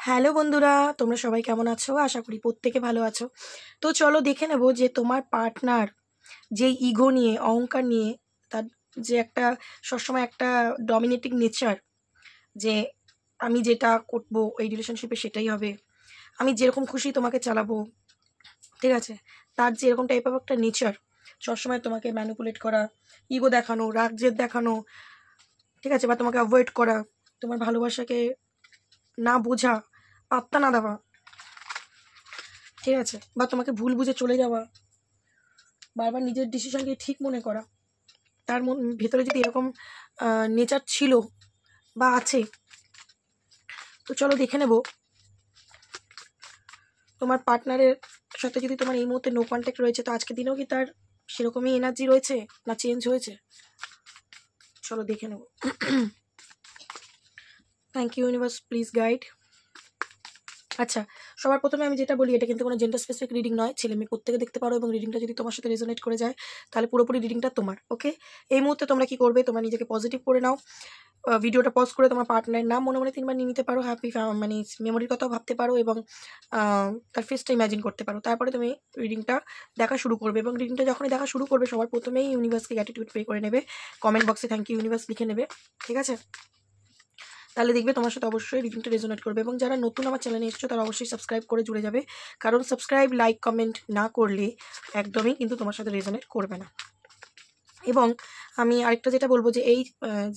Hello বন্ধুরা, তোমরা সবাই কেমন আছো? আশা করি প্রত্যেকে ভালো আছো। তো চলো দেখে নেব যে তোমার পার্টনার যে ইগো নিয়ে, অহংকার নিয়ে, তার যে একটা সবসময় একটা ডমিনেটিং নেচার, যে আমি যেটা করবো এই রিলেশনশিপে সেটাই হবে, আমি যেরকম খুশি তোমাকে চালাবো, ঠিক আছে? তার যে এরকম টাইপ অফ একটা নেচার, সবসময় তোমাকে ম্যানিপুলেট করা, ইগো দেখানো, রাগ জেদ দেখানো, ঠিক আছে, বা তোমাকে অ্যাভয়েড করা, তোমার ভালোবাসাকে না বোঝা, পাত্তা না দেওয়া, ঠিক আছে, বা তোমাকে ভুল বুঝে চলে যাওয়া, বারবার নিজের ডিসিশনকে ঠিক মনে করা, তার ভেতরে যদি এরকম নেচার ছিল বা আছে, তো চলো দেখে নেব তোমার পার্টনারের সাথে যদি তোমার এই মুহূর্তে নো কন্ট্যাক্ট রয়েছে, তো আজকের দিনেও কি তার সেরকমই এনার্জি রয়েছে না চেঞ্জ হয়েছে? চলো দেখে নেব। Thank you universe, please guide. আচ্ছা, সবার প্রথমে আমি যেটা বলি, এটা কিন্তু কোনো জেন্ডার স্পেসিফিক রিডিং নয়, ছেলে মেয়ে প্রত্যেকে দেখতে পারো, এবং রিডিংটা যদি তোমার সাথে রেজোনেট করে যায় তাহলে পুরোপুরি রিডিংটা তোমার। ওকে, এই মুহূর্তে তোমরা কি করবে, তোমরা নিজেকে পজিটিভ করে নাও, ভিডিওটা পজ করে তোমার পার্টনারের নাম মনে মনে 3বার নিয়ে নিতে পারো, হ্যাপি মানে মেমোরির কথাও ভাবতে পারো, এবং তার ফেসটা ইমাজিন করতে পারো। তারপরে তুমি রিডিংটা দেখা শুরু করবে, এবং রিডিংটা যখনই দেখা শুরু করবে সবার প্রথমেই ইউনিভার্সকে গ্র্যাটিটিউড পে করে নেবে, কমেন্ট বক্সে থ্যাংক ইউ ইউনিভার্স লিখে নেবে, ঠিক আছে? তাহলে দেখবে তোমার সাথে অবশ্যই রিডিংটা রেজোনেট করবে। এবং যারা নতুন আমার চ্যানেলে এসছো তারা অবশ্যই সাবস্ক্রাইব করে জুড়ে যাবে, কারণ সাবস্ক্রাইব, লাইক, কমেন্ট না করলে একদমই কিন্তু তোমার সাথে রেজোনেট করবে না। এবং আমি আরেকটা যেটা বলবো, যে এই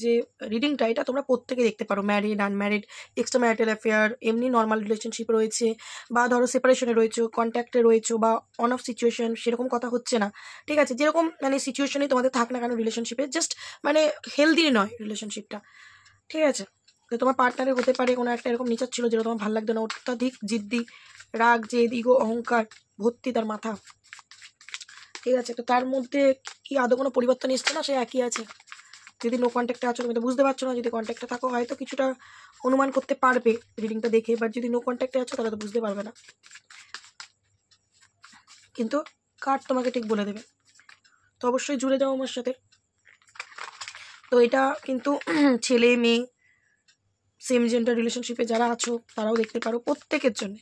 যে রিডিংটা, এটা তোমরা প্রত্যেকে দেখতে পারো, married, unmarried, extra marital affair, এমনি নর্মাল রিলেশনশিপ রয়েছে, বা ধরো সেপারেশনে রয়েছো, কন্ট্যাক্টে রয়েছো, বা অন অফ সিচুয়েশন, সেরকম কথা হচ্ছে না, ঠিক আছে? যেরকম মানে সিচুয়েশনে তোমাদের থাক না কেন রিলেশনশিপে, জাস্ট মানে হেলদি নয় রিলেশনশিপটা, ঠিক আছে? তো তোমার পার্টনারে হতে পারে কোনো একটা এরকম নেচার ছিল যেটা তোমার ভালো লাগতো না, অত্যাধিক জিদ্দি, রাগ জেদ, ইগো, অহংকার ভর্তি তার মাথা, ঠিক আছে? তো তার মধ্যে কি আদৌ কোনো পরিবর্তন এসছে না, সে একই আছে। যদি নো কন্ট্যাক্টে আছো তুমি তো বুঝতে পারছো না, যদি কন্ট্যাক্টে থাকো হয়তো কিছুটা অনুমান করতে পারবে রিডিংটা দেখে, বাট যদি নো কন্ট্যাক্টে আছো তাহলে তো বুঝতে পারবে না, কিন্তু কার্ড তোমাকে ঠিক বলে দেবে। তো অবশ্যই জুড়ে যাও আমার সাথে। তো এটা কিন্তু ছেলে মেয়ে, সেম জেন্ডার রিলেশনশিপে যারা আছো তারাও দেখতে পারো, প্রত্যেকের জন্য,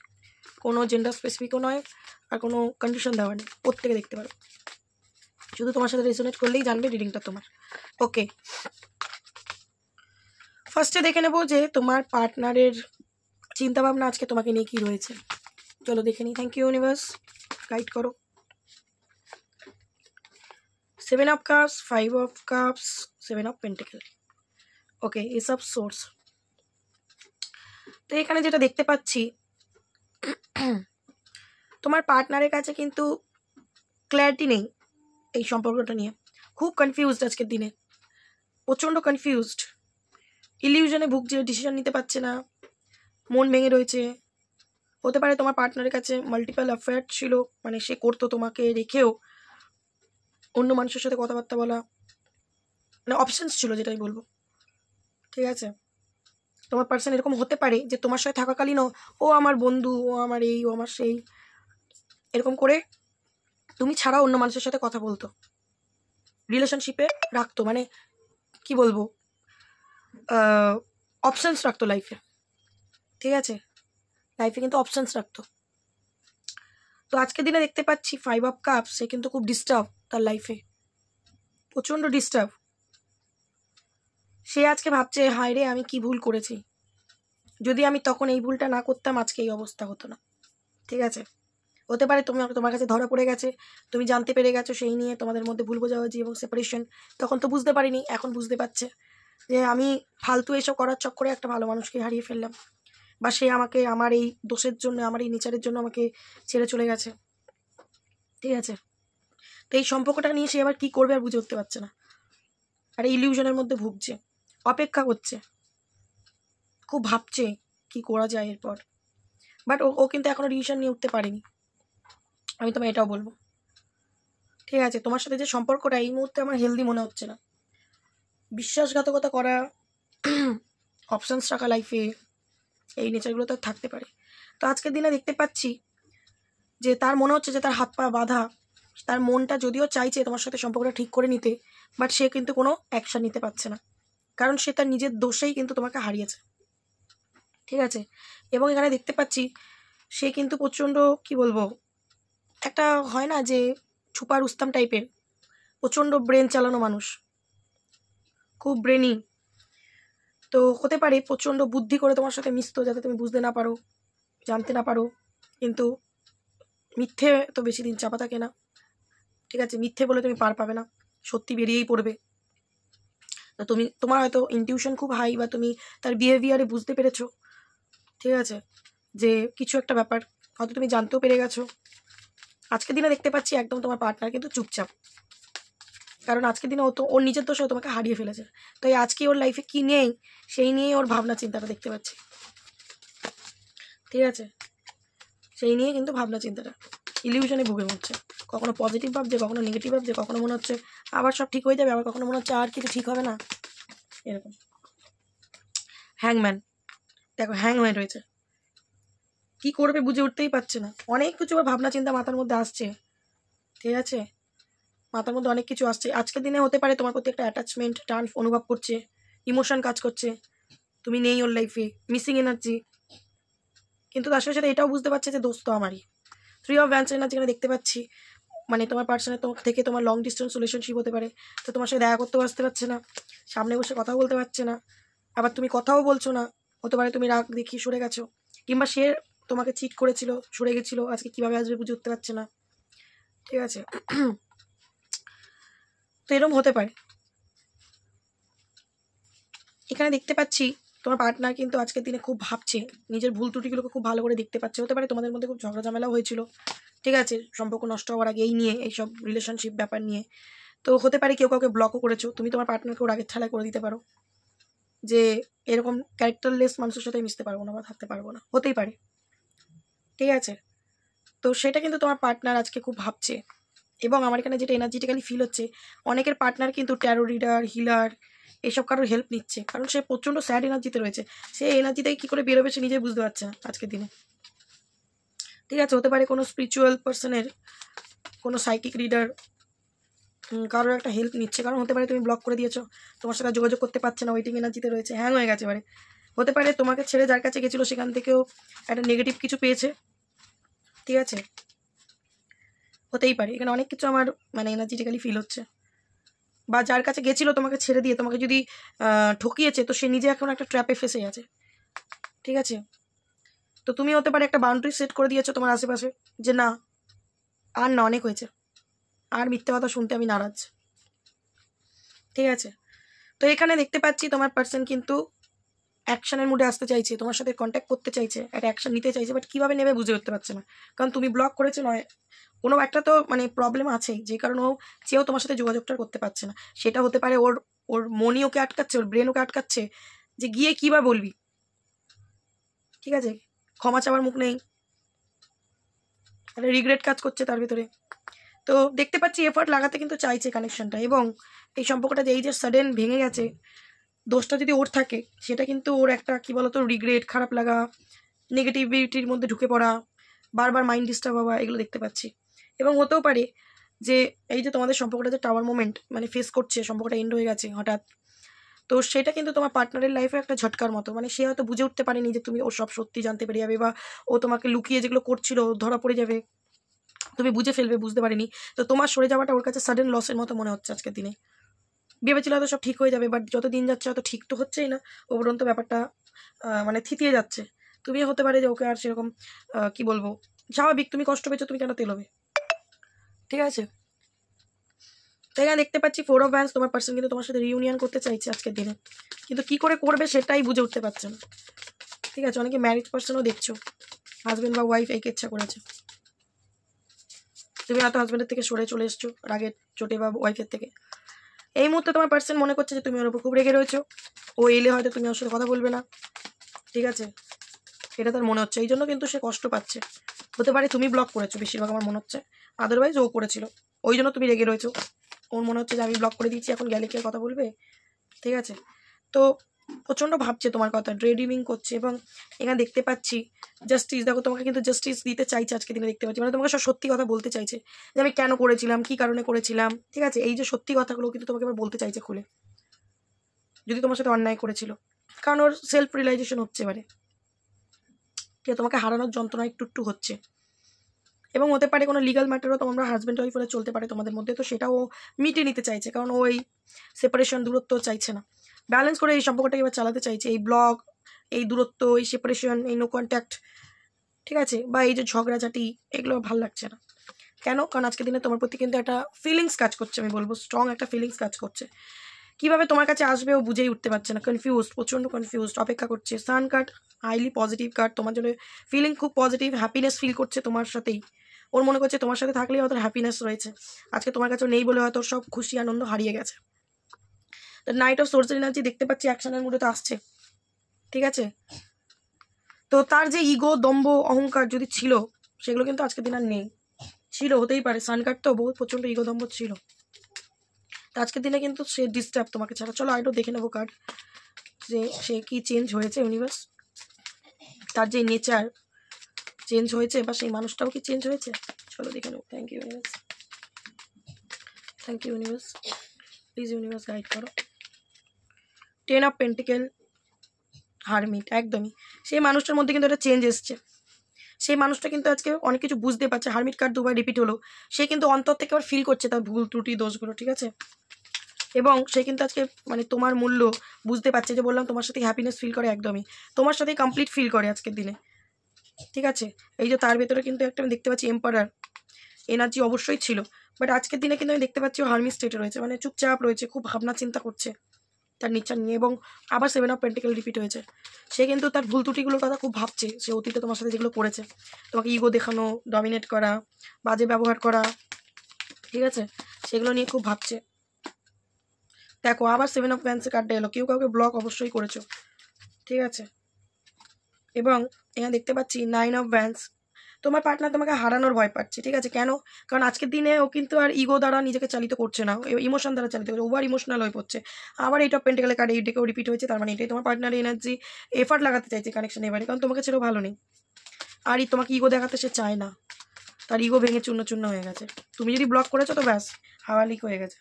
কোনো জেন্ডার স্পেসিফিকও নয় আর কোনো কন্ডিশন দেওয়া নেই, প্রত্যেকে দেখতে পারো। শুধু তোমার সাথে রেজোনেট করলেই জানবে রিডিংটা তোমার। ওকে, ফার্স্টে দেখে নেবো যে তোমার পার্টনারের চিন্তাভাবনা আজকে তোমাকে নিয়ে কী রয়েছে। চলো দেখে নিই। থ্যাংক ইউ ইউনিভার্স, গাইড করো। 7 of cups, 5 of cups, 7 of pentacle, okay, S of swords. তো এখানে যেটা দেখতে পাচ্ছি, তোমার পার্টনারের কাছে কিন্তু ক্ল্যারিটি নেই এই সম্পর্কটা নিয়ে, খুব কনফিউজড আজকের দিনে, প্রচণ্ড কনফিউজড, ইলিউশনে ভুগছে, ডিসিশন নিতে পারছে না, মন ভেঙে রয়েছে। হতে পারে তোমার পার্টনারের কাছে মাল্টিপল অ্যাফেয়ার ছিল, মানে সে করতো তোমাকে রেখেও অন্য মানুষের সাথে কথাবার্তা বলা, মানে অপশানস ছিল যেটা আমি বলবো, ঠিক আছে? তোমার পার্সন এরকম হতে পারে যে তোমার সাথে থাকাকালীনও ও আমার বন্ধু, ও আমার এই, ও আমার সেই, এরকম করে তুমি ছাড়া অন্য মানুষের সাথে কথা বলতো, রিলেশনশিপে রাখতো, মানে কি বলবো, অপশানস রাখতো লাইফে, ঠিক আছে? লাইফে কিন্তু অপশানস রাখতো। তো আজকের দিনে দেখতে পাচ্ছি 5 অফ কাপস, সে কিন্তু খুব ডিস্টার্ব তার লাইফে, প্রচণ্ড ডিস্টার্ব। সে আজকে ভাবছে, হায় রে আমি কি ভুল করেছি, যদি আমি তখন এই ভুলটা না করতাম আজকে এই অবস্থা হতো না, ঠিক আছে? হতে পারে তুমি, তোমার কাছে ধরা পড়ে গেছে, তুমি জানতে পেরে গেছো, সেই নিয়ে তোমাদের মধ্যে ভুল বোঝাবুঝি এবং সেপারেশন। তখন তো বুঝতে পারিনি, এখন বুঝতে পারছে যে আমি ফালতু এসব করার চক্করে একটা ভালো মানুষকে হারিয়ে ফেললাম, বা সে আমাকে আমার এই দোষের জন্য, আমার এই নেচারের জন্য আমাকে ছেড়ে চলে গেছে, ঠিক আছে? তো এই সম্পর্কটা নিয়ে সে আবার কী করবে আর বুঝে উঠতে পারছে না, আর এই ইলিউশনের মধ্যে ভুগছে, অপেক্ষা করছে, খুব ভাবছে কি করা যায় এরপর, বাট ও কিন্তু এখনও ডিসিশন নিয়ে উঠতে পারেনি, আমি তোমায় এটাও বলবো, ঠিক আছে? তোমার সাথে যে সম্পর্কটা এই মুহূর্তে আমার হেলদি মনে হচ্ছে না, বিশ্বাসঘাতকতা করা, অপশানস রাখা লাইফে, এই নেচারগুলো তো থাকতে পারে। তো আজকের দিনে দেখতে পাচ্ছি যে তার মনে হচ্ছে যে তার হাত পা বাঁধা, তার মনটা যদিও চাইছে তোমার সাথে সম্পর্কটা ঠিক করে নিতে, বাট সে কিন্তু কোনো অ্যাকশান নিতে পারছে না, কারণ সে তার নিজের দোষেই কিন্তু তোমাকে হারিয়েছে, ঠিক আছে। এবং এখানে দেখতে পাচ্ছি সে কিন্তু প্রচণ্ড কি বলবো, একটা হয় না যে ছুপা রুস্তাম টাইপের, প্রচণ্ড ব্রেন চালানো মানুষ, খুব ব্রেনি। তো হতে পারে প্রচণ্ড বুদ্ধি করে তোমার সাথে মিশতো যাতে তুমি বুঝতে না পারো, জানতে না পারো। কিন্তু মিথ্যে তো বেশি দিন চাপা থাকে না, ঠিক আছে। মিথ্যে বলে তুমি পার পাবে না, সত্যি বেরিয়েই পড়বে। তো তোমার হয়তো ইনটিউশন খুব হাই, বা তুমি তার বিহেভিয়ারে বুঝতে পেরেছো, ঠিক আছে, যে কিছু একটা ব্যাপার হয়তো তুমি জানতেও পেরে গেছো। আজকের দিনে দেখতে পাচ্ছি একদম তোমার পার্টনার কিন্তু চুপচাপ, কারণ আজকের দিনে ও তো ওর নিজের দোষে তোমাকে হারিয়ে ফেলেছে। তো এই আজকে ওর লাইফে কি নেই সেই নিয়ে ওর ভাবনা চিন্তাটা দেখতে পাচ্ছি, ঠিক আছে। সেই নিয়ে কিন্তু ভাবনা চিন্তাটা ইলিউশনে ভুগে মরছে, কখনো পজিটিভ ভাবছে, কখনো নেগেটিভ ভাবছে, কখনো মনে হচ্ছে আবার সব ঠিক হয়ে যাবে, আবার কখনো মনে হচ্ছে আর কিছু ঠিক হবে না, এরকম। হ্যাংম্যান দেখো, হ্যাং হয়ে রয়েছে, কি করবে বুঝে উঠতেই পারছে না। অনেক কিছু ওর ভাবনা চিন্তা মাথার মধ্যে আসছে, ঠিক আছে, মাথার মধ্যে অনেক কিছু আসছে। আজকের দিনে হতে পারে তোমার প্রতি একটা অ্যাটাচমেন্ট টান অনুভব করছে, ইমোশন কাজ করছে, তুমি নেই ওর লাইফে, মিসিং এনার্জি। কিন্তু তার সাথে সাথে এটাও বুঝতে পারছে যে দোস্ত আমারই। 3 অফ ওয়ান্ডস এনার্জি যেখানে দেখতে পাচ্ছি, মানে তোমার পার্সনের থেকে তোমার লং ডিস্টেন্স রিলেশনশিপ হতে পারে। তো তোমার সাথে দেখা করতেও আসতে পারছে না, সামনে বসে কথাও বলতে পারছে না, আবার তুমি কথাও বলছো না। হতে পারে তুমি রাগ দেখিয়ে সরে গেছো, কিংবা সে তোমাকে চিট করেছিল, সরে গেছিলো, আজকে কীভাবে আসবে বুঝে উঠতে পারছে না, ঠিক আছে। তো এরকম হতে পারে। এখানে দেখতে পাচ্ছি তোমার পার্টনার কিন্তু আজকের দিনে খুব ভাবছে, নিজের ভুল ত্রুটিগুলোকে খুব ভালো করে দেখতে পাচ্ছে। হতে পারে তোমাদের মধ্যে খুব ঝগড়া ঝামেলাও হয়েছিল, ঠিক আছে, সম্পর্ক নষ্ট হওয়ার আগে এই নিয়ে, এইসব রিলেশনশিপ ব্যাপার নিয়ে। তো হতে পারে কেউ কাউকে ব্লকও করেছো, তুমি তোমার পার্টনারকে ওর আগের ঠালায় করে দিতে পারো যে এরকম ক্যারেক্টারলেস মানুষের সাথে মিশতে পারবো না বা থাকতে পারবো না, হতেই পারে, ঠিক আছে। তো সেটা কিন্তু তোমার পার্টনার আজকে খুব ভাবছে। এবং আমার এখানে যেটা এনার্জিটিক্যালি ফিল হচ্ছে, অনেকের পার্টনার কিন্তু ট্যারো রিডার, হিলার, এসব কারোর হেল্প নিচ্ছে, কারণ সে প্রচণ্ড স্যাড এনার্জিতে রয়েছে। সে এনার্জি থেকে কী করে বেরোবে সে নিজে বুঝতে পারছে না আজকের দিনে, ঠিক আছে। হতে পারে কোনো স্পিরিচুয়াল পার্সনের, কোনো সাইকিক রিডার, কারোর একটা হেল্প নিচ্ছে, কারণ হতে পারে তুমি ব্লক করে দিয়েছো, তোমার সাথে যোগাযোগ করতে পারছে না, ওয়েটিং এনার্জিতে রয়েছে, হ্যাং হয়ে গেছে। এবারে হতে পারে তোমাকে ছেড়ে যার কাছে গেছিলো সেখান থেকেও একটা নেগেটিভ কিছু পেয়েছে, ঠিক আছে, হতেই পারে। এখানে অনেক কিছু আমার মানে এনার্জিটিক্যালি ফিল হচ্ছে। বা যার কাছে গেছিলো তোমাকে ছেড়ে দিয়ে, তোমাকে যদি ঠকিয়েছে, তো সে নিজে এখন একটা ট্র্যাপে ফেসে গেছে, ঠিক আছে। তো তুমি হতে পারে একটা বাউন্ডারি সেট করে দিয়েছো তোমার আশেপাশে, যে না, আর না, অনেক হয়েছে, আর মিথ্যে কথা শুনতে আমি নারাজ, ঠিক আছে। তো এখানে দেখতে পাচ্ছি তোমার পার্সন কিন্তু অ্যাকশনের মুডে আসতে চাইছে, তোমার সাথে কন্ট্যাক্ট করতে চাইছে, একটা অ্যাকশন নিতে চাইছে, বাট কীভাবে নেবে বুঝে উঠতে পারছে না, কারণ তুমি ব্লক করেছো নয়, কোনো একটা তো মানে প্রবলেম আছেই, যে কারণে ও চেয়েও তোমার সাথে যোগাযোগটা করতে পারছে না। সেটা হতে পারে ওর ওর মনই ওকে আটকাচ্ছে, ওর ব্রেন ওকে আটকাচ্ছে, যে গিয়ে কী বা বলবি, ঠিক আছে, ক্ষমা চাওয়ার মুখ নেই, একটা রিগ্রেট কাজ করছে তার ভিতরে। তো দেখতে পাচ্ছি এফর্ট লাগাতে কিন্তু চাইছে কানেকশনটা, এবং এই সম্পর্কটা যে এই যে সাডেন ভেঙে গেছে, দোষটা যদি ওর থাকে, সেটা কিন্তু ওর একটা কী বলতো রিগ্রেট, খারাপ লাগা, নেগেটিভিটির মধ্যে ঢুকে পড়া, বারবার মাইন্ড ডিস্টার্ব হওয়া, এগুলো দেখতে পাচ্ছি। এবং হতেও পারে যে এই যে তোমাদের সম্পর্কটা যে টাওয়ার মোমেন্ট মানে ফেস করছে, সম্পর্কটা এন্ড হয়ে গেছে হঠাৎ, তো সেটা কিন্তু তোমার পার্টনারের লাইফে একটা ঝটকার মতো, মানে সে হয়তো বুঝে উঠতে পারেনি যে তুমি ওর সব সত্যি জানতে পেরে যাবে, বা ও তোমাকে লুকিয়ে যেগুলো করছিল ধরা পড়ে যাবে, তুমি বুঝে ফেলবে, বুঝতে পারিনি। তো তোমার সরে যাওয়াটা ওর কাছে সাডেন লসের মতো মনে হচ্ছে আজকের দিনে। ভেবেছিল হয়তো সব ঠিক হয়ে যাবে, বাট যত দিন যাচ্ছে হয়তো ঠিক তো হচ্ছেই না, উপরন্ত ব্যাপারটা মানে থিতিয়ে যাচ্ছে। তুমি হতে পারে যে ওকে আর সেরকম কি বলবো, স্বাভাবিক, তুমি কষ্ট পেয়েছো, তুমি কেন তেলবে, ঠিক আছে। তো এখানে দেখতে পাচ্ছি 4 অফ ওয়ান্ডস, তোমার পার্সন কিন্তু তোমার সাথে রিউনিয়ন করতে চাইছে আজকের দিনে, কিন্তু কি করে করবে সেটাই বুঝে উঠতে পারছে না, ঠিক আছে। অনেকে ম্যারিড পার্সনও দেখছো, হাজব্যান্ড বা ওয়াইফ একে ইচ্ছা করেছে, তুমি হয়তো হাজব্যান্ডের থেকে সরে চলে এসছো রাগের চোটে, বা ওয়াইফের থেকে। এই মুহূর্তে তোমার পার্সন মনে করছে যে তুমি ওর উপর খুব রেগে রয়েছো, ও এলে হয়তো তুমি ওর সাথে কথা বলবে না, ঠিক আছে, এটা তার মনে হচ্ছে, এই জন্য কিন্তু সে কষ্ট পাচ্ছে। হতে পারে তুমি ব্লক করেছো বেশিরভাগ, আমার মনে হচ্ছে, আদারওয়াইজ ও করেছিল, ওই জন্য তুমি রেগে রয়েছো। ওর মনে হচ্ছে যে আমি ব্লক করে দিয়েছি, এখন গেলে কি আর কথা বলবে, ঠিক আছে। তো প্রচণ্ড ভাবছে তোমার কথা, ড্রেডিমিং করছে। এবং এখানে দেখতে পাচ্ছি জাস্টিস, দেখো তোমাকে কিন্তু জাস্টিস দিতে চাইছে আজকে দিনে, দেখতে পাচ্ছি, মানে তোমাকে সব সত্যি কথা বলতে চাইছে, যে আমি কেন করেছিলাম, কী কারণে করেছিলাম, ঠিক আছে। এই যে সত্যি কথাগুলো কিন্তু তোমাকে এবার বলতে চাইছে খুলে, যদি তোমার সাথে অন্যায় করেছিল, কারণ ওর সেলফ রিয়েলাইজেশন হচ্ছে এবারে, ঠিক আছে, তোমাকে হারানোর যন্ত্রণা একটু একটু হচ্ছে, এবং হতে পারে কোনো লিগাল ম্যাটারও তোমরা হাজব্যান্ড ওয়াইফ হলে চলতে পারে তোমাদের মধ্যে, তো সেটাও মিটিয়ে নিতে চাইছে, কারণ ওই সেপারেশন দূরত্ব চাইছে না, ব্যালেন্স করে এই সম্পর্কটাকে এবার চালাতে চাইছে। এই ব্লগ, এই দূরত্ব, এই সেপারেশন, এই নো কন্ট্যাক্ট, ঠিক আছে, বা এই যে ঝগড়াঝাটি, এগুলো ভালো লাগছে না। কেন? কারণ আজকের দিনে তোমার প্রতি কিন্তু একটা ফিলিংস কাজ করছে, আমি বলবো স্ট্রং একটা ফিলিংস কাজ করছে। কীভাবে তোমার কাছে আসবে ও বুঝেই উঠতে পারছে না, কনফিউজড, প্রচণ্ড কনফিউজড, অপেক্ষা করছে। Sun card highly positive card, তোমার জন্য ফিলিং খুব পজিটিভ, হ্যাপিনেস ফিল করছে তোমার সাথেই। ওর মনে করছে তোমার সাথে থাকলেই হয়তো হ্যাপিনেস রয়েছে, আজকে তোমার কাছে নেই বলে হয়তো সব খুশি আনন্দ হারিয়ে গেছে। তো নাইট অফ সোর্সের এনার্জি দেখতে পাচ্ছি অ্যাকশনের মধ্যে তো আসছে, ঠিক আছে। তো তার যে ইগো, দম্ভ, অহংকার যদি ছিল, সেগুলো কিন্তু আজকের দিন আর নেই। ছিল, হতেই পারে, সান কার্ড তো বহুত প্রচণ্ড ইগো দম্ভ ছিল, তো আজকের দিনে কিন্তু সে ডিস্টার্ব তোমাকে ছাড়া। চলো আরেকটু দেখে নেবো কার্ড, যে সে কি চেঞ্জ হয়েছে ইউনিভার্স, তার যে নেচার চেঞ্জ হয়েছে, বা সেই মানুষটাও কি চেঞ্জ হয়েছে, চলো দেখে নেবো। Thank you universe, thank you universe, please universe guide করো। 10 অফ পেন্টিকেল, হারমিট, একদমই সেই মানুষটার মধ্যে কিন্তু একটা চেঞ্জ এসছে। সেই মানুষটা কিন্তু আজকে অনেক কিছু বুঝতে পারছে, হারমিট কার্ড দুবার রিপিট হলো, সে কিন্তু অন্তর থেকে আবার ফিল করছে তার ভুল ত্রুটি দোষগুলো, ঠিক আছে, এবং সে কিন্তু আজকে মানে তোমার মূল্য বুঝতে পারছে, যে বললাম তোমার সাথে হ্যাপিনেস ফিল করে, একদমই তোমার সাথে কমপ্লিট ফিল করে আজকের দিনে, ঠিক আছে। এই যে তার ভেতরে কিন্তু একটা আমি দেখতে পাচ্ছি এম্পারার এনার্জি অবশ্যই ছিল, বাট আজকের দিনে কিন্তু আমি দেখতে পাচ্ছি ও হারমিট স্টেটে রয়েছে, মানে চুপচাপ রয়েছে, খুব ভাবনা চিন্তা করছে তার নেচার নিয়ে, এবং আবার 7 অফ পেন্টিকেল রিপিট হয়েছে। সে কিন্তু তার ভুল ত্রুটিগুলোর কথা খুব ভাবছে, সে অতীতে তোমার সাথে যেগুলো করেছে, তোমাকে ইগো দেখানো, ডমিনেট করা, বাজে ব্যবহার করা, ঠিক আছে, সেগুলো নিয়ে খুব ভাবছে। দেখো আবার 7 অফ ওয়ান্সের কার্ডটা এলো, কেউ কাউকে ব্লক অবশ্যই করেছো, ঠিক আছে, এবং এখানে দেখতে পাচ্ছি 9 অফ ওয়ান্স, তোমার পার্টনার তোমাকে হারানোর ভয় পাচ্ছে, ঠিক আছে। কেন? কারণ আজকের দিনে ও কিন্তু আর ইগো দ্বারা নিজেকে চালিত করছে না, ইমোশন দ্বারা চালিত করছে, ওভার ইমোশনাল হয়ে পড়ছে। আবার এই টপ পেন্টিকেলের কার্ড এইটাকেও রিপিট হয়েছে, তার মানে এটাই তোমার পার্টনারের এনার্জি, এফার্ট লাগাতে চাইছে কানেকশন এবারে, কারণ তোমাকে ছেড়েও ভালো নেই, আর তোমাকে ইগো দেখাতে সে চায় না, তার ইগো ভেঙে চূর্ণ চূর্ণ হয়ে গেছে। তুমি যদি ব্লক করেছো তো ব্যাস হাওয়া লিক হয়ে গেছে,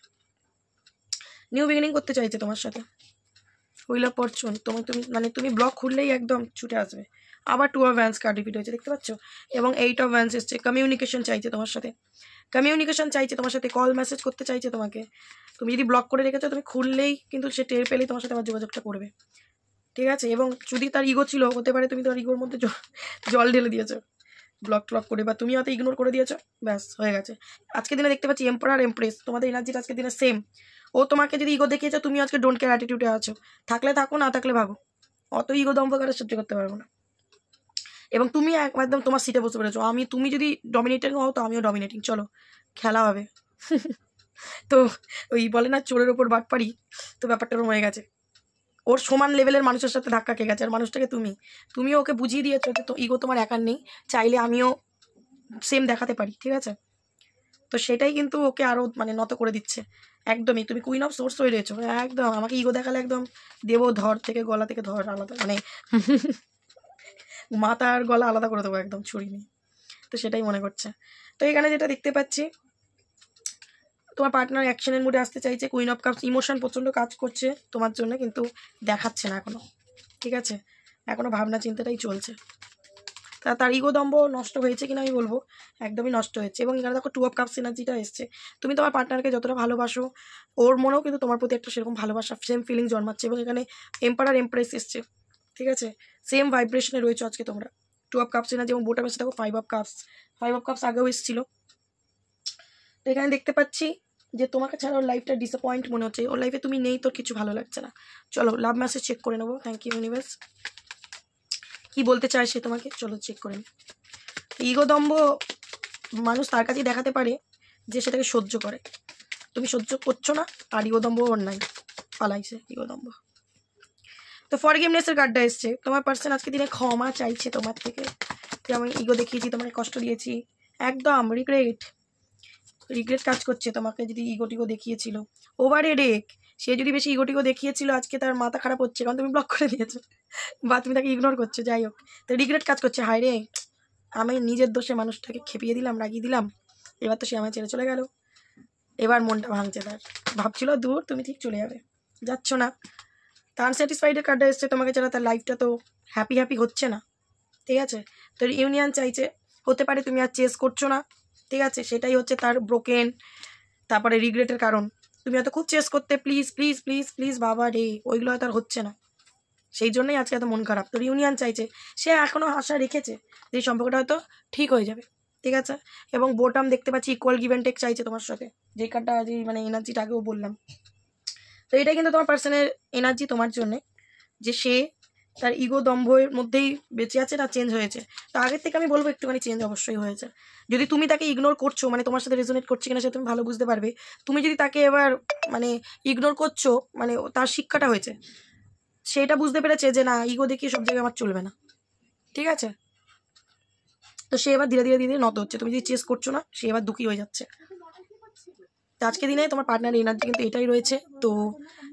নিউ বিগিনিং করতে চাইছে তোমার সাথে। হুইল অফ ফরচুন, তুমি ব্লক খুললেই একদম ছুটে আসবে। আবার 2 অফ ওয়ান্স কার্ড রিপিট হয়েছে, দেখতে পাচ্ছ, এবং 8 অফ ওয়ান্স এসছে। কমিউনিকেশন চাইছে তোমার সাথে, কমিউনিকেশন চাইছে তোমার সাথে, কল মেসেজ করতে চাইছে তোমাকে। তুমি যদি ব্লক করে রেখেছো, তুমি খুললেই কিন্তু সে টের পেলেই তোমার সাথে আবার যোগাযোগটা করবে, ঠিক আছে। এবং যদি তার ইগো ছিল, হতে পারে তুমি তোমার ইগোর মধ্যে জল ঢেলে দিয়েছো ব্লক ট্লক করে, বা তুমি হয়তো ইগনোর করে দিয়েছো, ব্যাস হয়ে গেছে। আজকের দিনে দেখতে পাচ্ছি এম্পারার এমপ্রেস, তোমাদের এনার্জিটা আজকের দিনে সেম। ও তোমাকে যদি ইগো দেখিয়েছো, তুমি আজকে ডোন্ট কেয়ার অ্যাটিটিউডে আছো, থাকলে থাকো, না থাকলে ভাগো, অত ইগো দম্ভ করে সহ্য করতে পারবো না। এবং তুমি একদম তোমার সিটে বসে পড়েছো, তুমি যদি ডমিনেটিং হও তো আমিও ডমিনেটিং, চলো খেলা হবে। তো ওই বলে না চোরের ওপর বাটপাড়ি, তো ব্যাপারটা ওরকম হয়ে গেছে, ওর সমান লেভেলের মানুষের সাথে ধাক্কা খেয়ে গেছে, আর মানুষটাকে তুমিও ওকে বুঝিয়ে দিয়েছো যে তো ইগো তোমার একার নেই, চাইলে আমিও সেম দেখাতে পারি, ঠিক আছে। তো সেটাই কিন্তু ওকে আরও মানে নত করে দিচ্ছে, একদমই। তুমি কুইন অফ সোর্স হয়ে রয়েছো, একদম আমাকে ইগো দেখালে একদম দেবো ধর থেকে, গলা থেকে ধর আলাদা, মানে মাথা আর গলা আলাদা করে দেবো একদম ছুরি নিয়ে, তো সেটাই মনে করছে। তো এখানে যেটা দেখতে পাচ্ছি, তোমার পার্টনার অ্যাকশনের মুডে আসতে চাইছে, কুইন অফ কাপস, ইমোশন প্রচণ্ড কাজ করছে তোমার জন্য, কিন্তু দেখাচ্ছে না এখনও, ঠিক আছে, এখনও ভাবনা চিন্তাটাই চলছে। তার ইগো দম্ভ নষ্ট হয়েছে কিনা আমি বলবো একদমই নষ্ট হয়েছে। এবং এখানে দেখো 2 অফ কাপস এনার্জিটা এসছে, তুমি তোমার পার্টনারকে যতটা ভালোবাসো, ওর মনেও কিন্তু তোমার প্রতি একটা সেরকম ভালোবাসা, সেম ফিলিং জন্মাচ্ছে। এবং এখানে এম্পারার এমপ্রেস এসছে, ঠিক আছে, সেম ভাইব্রেশনে রয়েছে আজকে তোমরা। 2 অফ কাপস এনার্জি, এবং বোটাম এসে দেখো 5 অফ কাপস আগেও এসেছিলো। তো এখানে দেখতে পাচ্ছি যে তোমাকে ছাড়া ওর লাইফটা ডিসঅ্যাপয়েন্ট মনে হচ্ছে, ওর লাইফে তুমি নেই, তোর কিছু ভালো লাগছে না। চলো লাভ মেসেজ চেক করে নেবো। থ্যাংক ইউ ইউনিভার্স, কি বলতে চায় সে তোমাকে, চলো চেক করে নিই। ইগো দম্ভ মানুষ তার কাছেই দেখাতে পারে যে সেটাকে সহ্য করে, তুমি সহ্য করছো না, আর ইগো দম্ভ ওর নাই, পালাইছে ইগো দম্ভ। তো ফরগিভনেসের কার্ডটা এসছে, তোমার পার্সন আজকে দিনে ক্ষমা চাইছে তোমার থেকে, যে আমি ইগো দেখিয়েছি, তোমাকে কষ্ট দিয়েছি, একদম রিগ্রেট কাজ করছে তোমাকে, যদি ইগো টিগো দেখিয়েছিল, ওভার হেডেক, সে যদি বেশি ইগো টিগো দেখিয়েছিল, আজকে তার মাথা খারাপ হচ্ছে, কারণ তুমি ব্লক করে দিয়েছো বা তুমি তাকে ইগনোর করছো, যাই হোক, তো রিগ্রেট কাজ করছে, হায় রে আমি নিজের দোষে মানুষটাকে খেপিয়ে দিলাম, রাগিয়ে দিলাম, এবার তো সে আমায় ছেড়ে চলে গেল, এবার মনটা ভাঙছে তার, ভাবছিল দূর তুমি ঠিক চলে যাবে, যাচ্ছ না। তার আনস্যাটিসফাইডের কার্ডটা এসছে, তোমাকে ছাড়া তার লাইফটা তো হ্যাপি হচ্ছে না, ঠিক আছে? তো ইউনিয়ন চাইছে, হতে পারে তুমি আর চেস করছো না, ঠিক আছে? সেটাই হচ্ছে তার ব্রোকেন, তারপরে রিগ্রেটের কারণ। তুমি হয়তো খুব চেস করতে, প্লিজ প্লিজ প্লিজ প্লিজ, বাবা রে, ওইগুলো হয়তো আর হচ্ছে না, সেই জন্যই আজকে এত মন খারাপ। তোর ইউনিয়ন চাইছে, সে এখনও আশা রেখেছে যে সম্পর্কটা হয়তো ঠিক হয়ে যাবে, ঠিক আছে? এবং বোটাম দেখতে পাচ্ছি ইকুয়াল গিভ অ্যান্ড টেক চাইছে তোমার সাথে, যে কার্ডটা যে মানে এনার্জিটা আগেও বললাম। তো এটাই কিন্তু তোমার পার্সনের এনার্জি তোমার জন্যে, যে সে তার ইগো দম্ভের মধ্যেই বেঁচে আছে না চেঞ্জ হয়েছে। তো আগের থেকে আমি বলবো একটুখানি চেঞ্জ অবশ্যই হয়েছে। যদি তুমি তাকে ইগনোর করছো, মানে তোমার সাথে রেজোনেট করছে কিনা সে তুমি ভালো বুঝতে পারবে। তুমি যদি তাকে এবার মানে ইগনোর করছো, মানে তার শিক্ষাটা হয়েছে, সেটা বুঝতে পেরেছে যে না, ইগো দেখিয়ে সব জায়গায় আমার চলবে না, ঠিক আছে? তো সে এবার ধীরে ধীরে ধীরে ধীরে নত হচ্ছে। তুমি যদি চেস করছো না, সে এবার দুঃখী হয়ে যাচ্ছে। তো আজকে দিনে তোমার পার্টনার এনার্জি কিন্তু এটাই রয়েছে। তো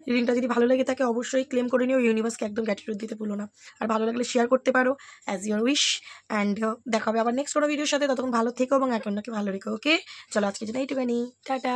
রিডিংটা যদি ভালো লেগে থাকে অবশ্যই ক্লেম করে নিও, ইউনিভার্সকে একদম গ্র্যাটিটিউড দিতে ভুলো না। আর ভালো লাগলে শেয়ার করতে পারো অ্যাজ ইউর উইশ। অ্যান্ড দেখা হবে আবার নেক্সট কোনো ভিডিওর সাথে। ততক্ষণ ভালো থেকো এবং একে অন্যকে ভালো রেখো। ওকে, চলো আজকে জন্য এইটুখানি, টাটা।